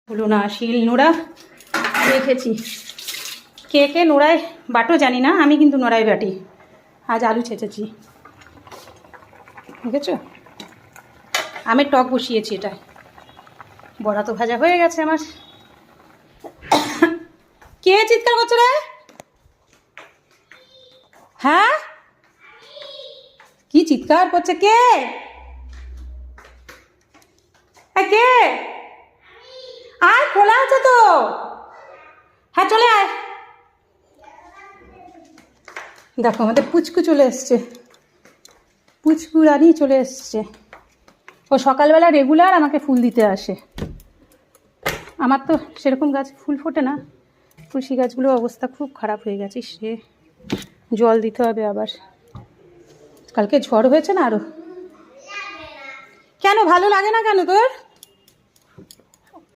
হলো না, শিল নোড়া রেখেছি। কে কে নোড়ায় বাটো জানি না, আমি কিন্তু নোড়ায় বাটি। আজ আলু ছেঁচেছি, বুঝেছ? আমের টক বসিয়েছি, এটা বড়া তো ভাজা হয়ে গেছে আমার। কে চিৎকার করছে রে? হ্যাঁ, কি চিৎকার করছে? কে কে? আয়, খোলা আছে তো। হ্যাঁ, চলে আয়। দেখো আমাদের পুচকু চলে এসছে, পুচকু রানী চলে এসছে। ও সকালবেলা রেগুলার আমাকে ফুল দিতে আসে। আমার তো সেরকম গাছ ফুল ফোটে না, তুলসী গাছগুলোর অবস্থা খুব খারাপ হয়ে গেছে। সে জল দিতে হবে আবার, কালকে ঝড় হয়েছে না আরো। কেন ভালো লাগে না কেন তোর?